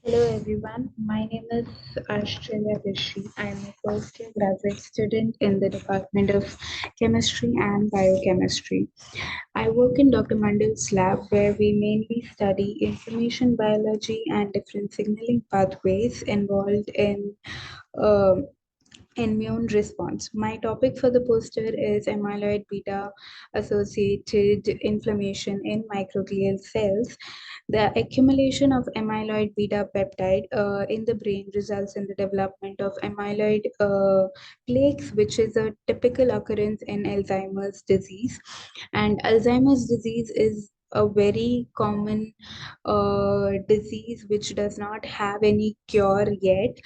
Hello everyone, my name is Ashcharya Rishi. I am a first year graduate student in the Department of Chemistry and Biochemistry. I work in Dr. Mandal's lab where we mainly study information biology and different signaling pathways involved in um immune response. My topic for the poster is amyloid beta associated inflammation in microglial cells. The accumulation of amyloid beta peptide in the brain results in the development of amyloid plaques, which is a typical occurrence in Alzheimer's disease. And Alzheimer's disease is a very common disease which does not have any cure yet.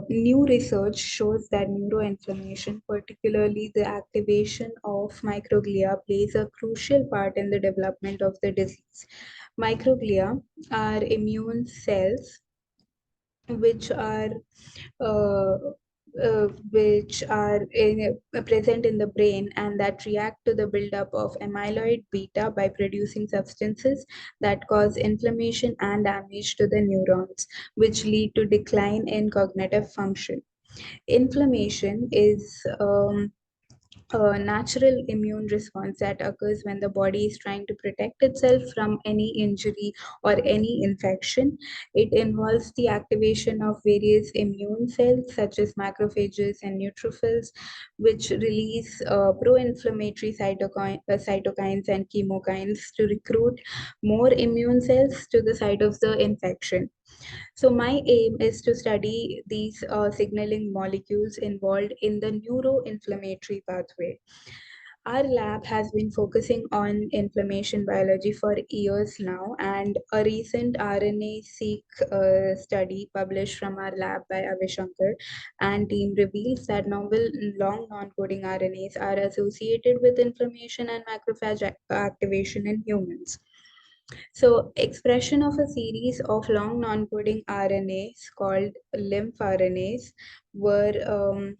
New research shows that neuroinflammation, particularly the activation of microglia, plays a crucial part in the development of the disease. Microglia are immune cells which are uh, present in the brain and that react to the buildup of amyloid beta by producing substances that cause inflammation and damage to the neurons, which lead to decline in cognitive function. Inflammation is a natural immune response that occurs when the body is trying to protect itself from any injury or any infection. It involves the activation of various immune cells such as macrophages and neutrophils, which release pro-inflammatory cytokines and chemokines to recruit more immune cells to the site of the infection. So my aim is to study these signaling molecules involved in the neuroinflammatory pathway. Our lab has been focusing on inflammation biology for years now, and a recent RNA-seq study published from our lab by Avishankar and team reveals that novel long non-coding RNAs are associated with inflammation and macrophage activation in humans. So, expression of a series of long non-coding RNAs called lymph RNAs were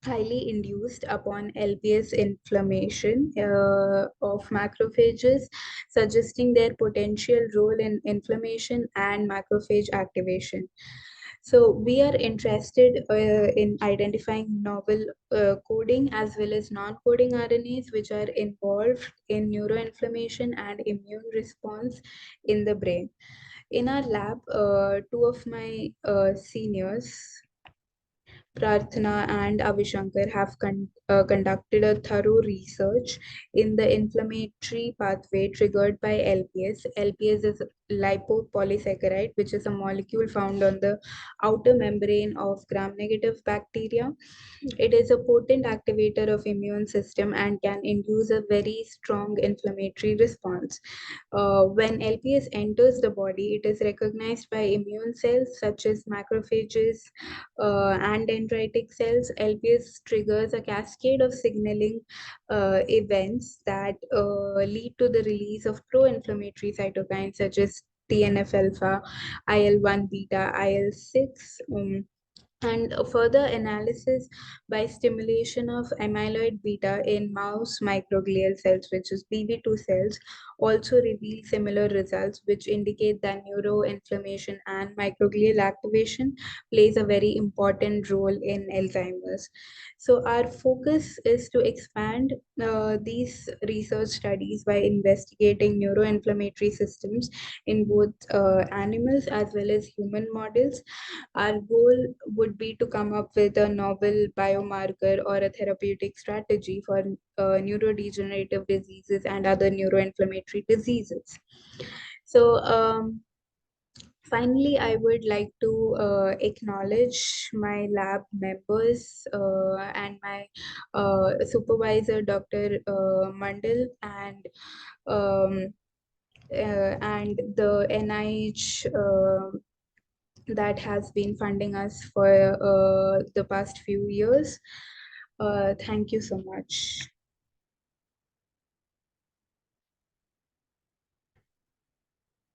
highly induced upon LPS inflammation of macrophages, suggesting their potential role in inflammation and macrophage activation. So we are interested in identifying novel coding as well as non-coding RNAs, which are involved in neuroinflammation and immune response in the brain. In our lab, two of my seniors, Prarthana and Avishankar, have conducted a thorough research in the inflammatory pathway triggered by LPS. LPS is lipopolysaccharide, which is a molecule found on the outer membrane of gram-negative bacteria. It is a potent activator of immune system and can induce a very strong inflammatory response. When LPS enters the body, it is recognized by immune cells such as macrophages and dendritic cells. LPS triggers a cascade of signaling events that lead to the release of pro-inflammatory cytokines such as TNF alpha, IL-1 beta, IL-6. And a further analysis by stimulation of amyloid beta in mouse microglial cells, which is BB2 cells, also reveal similar results, which indicate that neuroinflammation and microglial activation plays a very important role in Alzheimer's. So our focus is to expand these research studies by investigating neuroinflammatory systems in both animals as well as human models. Our goal would be to come up with a novel biomarker or a therapeutic strategy for neurodegenerative diseases and other neuroinflammatory diseases. So, finally, I would like to acknowledge my lab members and my supervisor, Dr. Mandal, um, and the NIH that has been funding us for the past few years. Thank you so much.